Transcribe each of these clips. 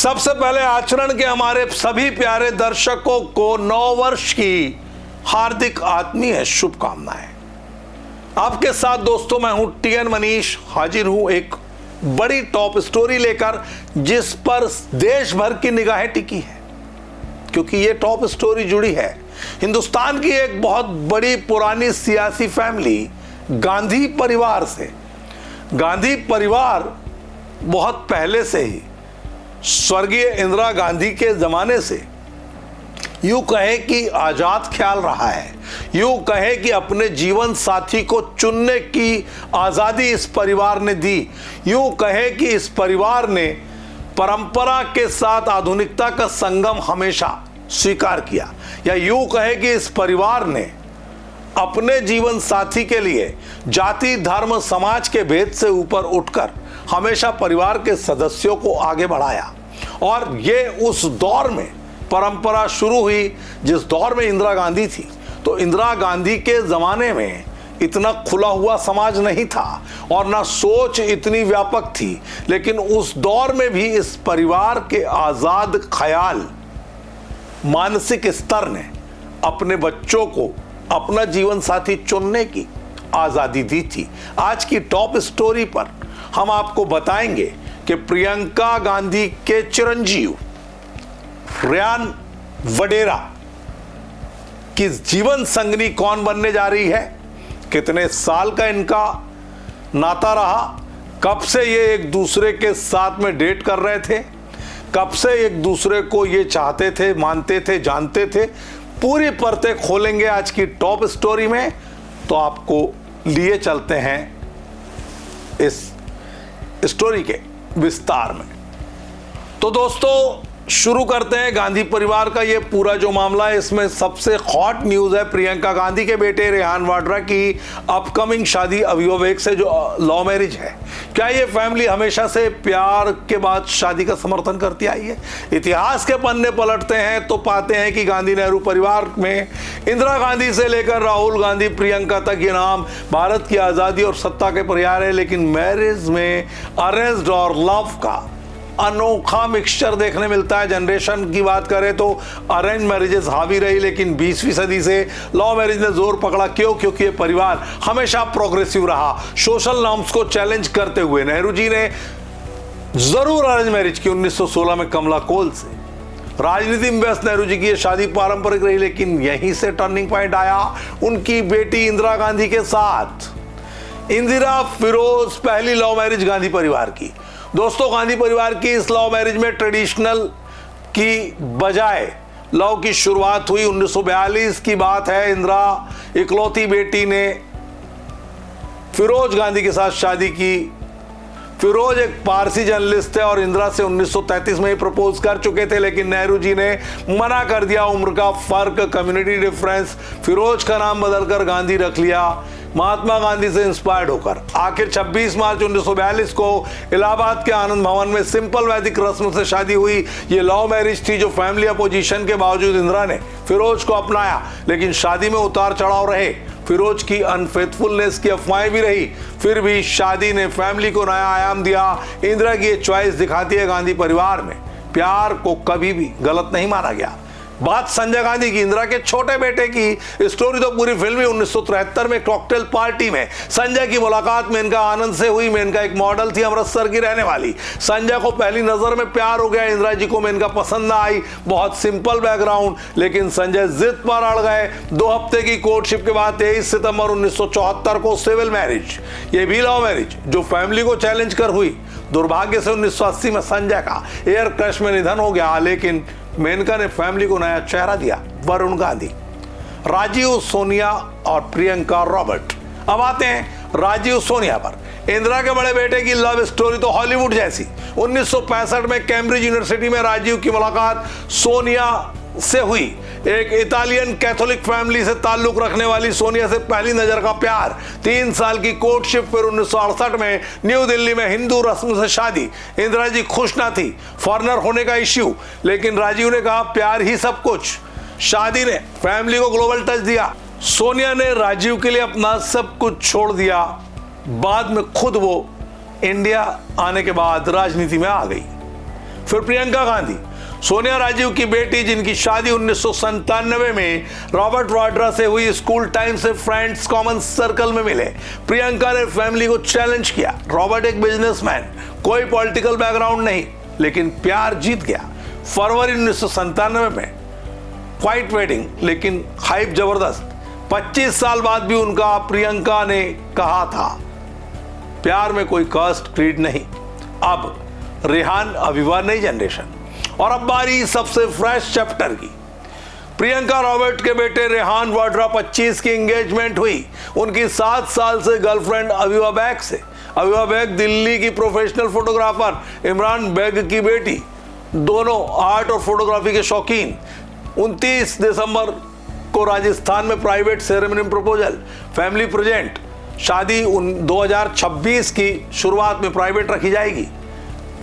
सबसे पहले आचरण के हमारे सभी प्यारे दर्शकों को नव वर्ष की हार्दिक आत्मीय शुभकामनाएं। आपके साथ दोस्तों मैं हूं टीएन मनीष, हाजिर हूं एक बड़ी टॉप स्टोरी लेकर जिस पर देश भर की निगाहें टिकी है, क्योंकि ये टॉप स्टोरी जुड़ी है हिंदुस्तान की एक बहुत बड़ी पुरानी सियासी फैमिली गांधी परिवार से। गांधी परिवार बहुत पहले से ही स्वर्गीय इंदिरा गांधी के जमाने से यूं कहे कि आजाद ख्याल रहा है, यूं कहे कि अपने जीवन साथी को चुनने की आजादी इस परिवार ने दी, यूं कहे कि इस परिवार ने परंपरा के साथ आधुनिकता का संगम हमेशा स्वीकार किया, या यूं कहे कि इस परिवार ने अपने जीवन साथी के लिए जाति धर्म समाज के भेद से ऊपर उठकर हमेशा परिवार के सदस्यों को आगे बढ़ाया। और ये उस दौर में परंपरा शुरू हुई जिस दौर में इंदिरा गांधी थी। तो इंदिरा गांधी के जमाने में इतना खुला हुआ समाज नहीं था और ना सोच इतनी व्यापक थी, लेकिन उस दौर में भी इस परिवार के आजाद ख्याल मानसिक स्तर ने अपने बच्चों को अपना जीवन साथी चुनने की आजादी दी थी। आज की टॉप स्टोरी पर हम आपको बताएंगे कि प्रियंका गांधी के चिरंजीव रेयान वडेरा की जीवन संगनी कौन बनने जा रही है, कितने साल का इनका नाता रहा, कब से ये एक दूसरे के साथ में डेट कर रहे थे, कब से एक दूसरे को ये चाहते थे, मानते थे, जानते थे, पूरी परतें खोलेंगे आज की टॉप स्टोरी में। तो आपको लिए चलते हैं इस स्टोरी के विस्तार में। तो दोस्तों शुरू करते हैं गांधी परिवार का ये पूरा जो मामला है। इसमें सबसे हॉट न्यूज है प्रियंका गांधी के बेटे रेयान वडेरा की अपकमिंग शादी अविवाहित से जो लव मैरिज है। क्या ये फैमिली हमेशा से प्यार के बाद शादी का समर्थन करती आई है? इतिहास के पन्ने पलटते हैं तो पाते हैं कि गांधी नेहरू परिवार में इंदिरा गांधी से लेकर राहुल गांधी प्रियंका तक ये नाम भारत की आजादी और सत्ता के पर्याय है। लेकिन मैरिज में अरेंज्ड और लव का अनोखा मिक्सचर देखने मिलता है। जनरेशन की बात करें तो अरेंज मैरिजेस हावी रही, लेकिन 20वीं सदी से लव मैरिज ने जोर पकड़ा। क्यों? क्योंकि ये परिवार हमेशा प्रोग्रेसिव रहा, सोशल नॉर्म्स को चैलेंज करते हुए। नेहरू जी ने जरूर अरेंज मैरिज की 1916 में कमला कोल से। राजनीति में व्यस्त नेहरू जी की ये शादी पारंपरिक रही, लेकिन यहीं से टर्निंग पॉइंट आया उनकी बेटी इंदिरा गांधी के साथ। इंदिरा फिरोज पहली लव मैरिज गांधी परिवार की। दोस्तों गांधी परिवार की इस लव मैरिज में ट्रेडिशनल की बजाय लव की शुरुआत हुई। 1942 की बात है। इंदिरा इकलौती बेटी ने फिरोज गांधी के साथ शादी की। फिरोज एक पारसी जर्नलिस्ट थे और इंदिरा से 1933 में ही प्रपोज कर चुके थे, लेकिन नेहरू जी ने मना कर दिया। उम्र का फर्क, कम्युनिटी डिफरेंस, फिरोज का नाम बदलकर गांधी रख लिया महात्मा गांधी से इंस्पायर्ड होकर। आखिर 26 मार्च 1942 को इलाहाबाद के आनंद भवन में सिंपल वैदिक रस्म से शादी हुई। ये लव मैरिज थी जो फैमिली अपोजिशन के बावजूद इंदिरा ने फिरोज को अपनाया, लेकिन शादी में उतार चढ़ाव रहे। फिरोज की अनफेथफुलनेस की अफवाहें भी रही, फिर भी शादी ने फैमिली को नया आयाम दिया। इंदिरा की ये चॉइस दिखाती है गांधी परिवार में प्यार को कभी भी गलत नहीं माना गया। बात संजय गांधी की, इंदिरा के छोटे बेटे की स्टोरी तो पूरी फिल्म ही 1973 में कॉकटेल पार्टी में संजय की मुलाकात मेनका आनंद से हुई। मेनका एक मॉडल थी अमृतसर की रहने वाली। संजय को पहली नजर में प्यार हो गया। इंदिरा जी को मेनका पसंद ना आई, बहुत सिंपल बैकग्राउंड, लेकिन संजय जिद पर अड़ गए। 2 हफ्ते की कोर्टशिप के बाद 23 सितंबर 1974 को सिविल मैरिज, ये भी लव मैरिज जो फैमिली को चैलेंज कर हुई। दुर्भाग्य से 1980 में संजय का एयर क्रैश में निधन हो गया, लेकिन मेनका ने फैमिली को नया चेहरा दिया, वरुण गांधी। राजीव, सोनिया और प्रियंका रॉबर्ट। अब आते हैं राजीव सोनिया पर। इंदिरा के बड़े बेटे की लव स्टोरी तो हॉलीवुड जैसी। 1965 में कैम्ब्रिज यूनिवर्सिटी में राजीव की मुलाकात सोनिया से हुई। एक इटालियन कैथोलिक फैमिली से ताल्लुक रखने वाली सोनिया से पहली नजर का प्यार। 3 साल की कोर्टशिप, फिर 1968 में न्यू दिल्ली में हिंदू रस्म से शादी। इंदिरा जी खुश ना थी, फॉरेनर होने का इश्यू, लेकिन राजीव ने कहा प्यार ही सब कुछ। शादी ने फैमिली को ग्लोबल टच दिया। सोनिया ने राजीव के लिए अपना सब कुछ छोड़ दिया। बाद में खुद वो इंडिया आने के बाद राजनीति में आ गई। फिर प्रियंका गांधी, सोनिया राजीव की बेटी, जिनकी शादी 1997 में रॉबर्ट वाड्रा से हुई। स्कूल टाइम से फ्रेंड्स, कॉमन सर्कल में मिले। प्रियंका ने फैमिली को चैलेंज किया। रॉबर्ट एक बिजनेसमैन, कोई पॉलिटिकल बैकग्राउंड नहीं, लेकिन प्यार जीत गया। फरवरी 1997 में क्वाइट वेडिंग, लेकिन हाइप जबरदस्त। 25 साल बाद भी उनका, प्रियंका ने कहा था, प्यार में कोई कास्ट क्रीड नहीं। अब रेहान अविवा नई जनरेशन, और अब बारी सबसे फ्रेश चैप्टर की। प्रियंका रॉबर्ट के बेटे रेहान वाड्रा 25 की एंगेजमेंट हुई उनकी 7 साल से गर्लफ्रेंड अविवा बेग से। अविवा बेग दिल्ली की प्रोफेशनल फोटोग्राफर इमरान बेग की बेटी, दोनों आर्ट और फोटोग्राफी के शौकीन। 29 दिसंबर को राजस्थान में private ceremony proposal, family present. शादी 2026 की शुरुआत में प्राइवेट रखी जाएगी।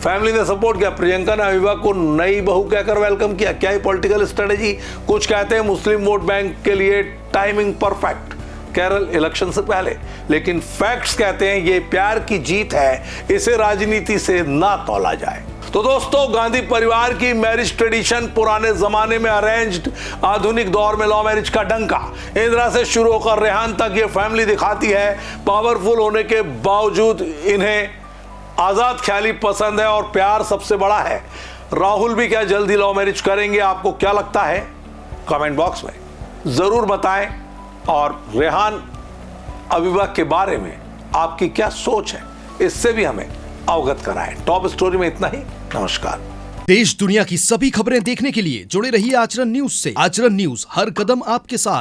फैमिली ने सपोर्ट किया। प्रियंका ने अविवा को नई बहू कहकर वेलकम किया। क्या ये पॉलिटिकल स्ट्रेटेजी? कुछ कहते हैं मुस्लिम वोट बैंक के लिए टाइमिंग परफेक्ट, केरल इलेक्शन से पहले, लेकिन फैक्ट्स कहते हैं ये प्यार की जीत है, इसे राजनीति से ना तौला जाए। तो दोस्तों, गांधी परिवार की मैरिज ट्रेडिशन, पुराने जमाने में अरेंज्ड, आधुनिक दौर में लव मैरिज का डंका। इंदिरा से शुरू होकर रेहान तक ये फैमिली दिखाती है पावरफुल होने के बावजूद इन्हें आजाद ख्याली पसंद है और प्यार सबसे बड़ा है। राहुल भी क्या जल्दी लव मैरिज करेंगे? आपको क्या लगता है? कमेंट बॉक्स में जरूर बताएं। और रेहान अविवा के बारे में आपकी क्या सोच है, इससे भी हमें अवगत कराएं। टॉप स्टोरी में इतना ही। नमस्कार। देश दुनिया की सभी खबरें देखने के लिए जुड़े रहिए आचरण न्यूज से। आचरण न्यूज, हर कदम आपके साथ।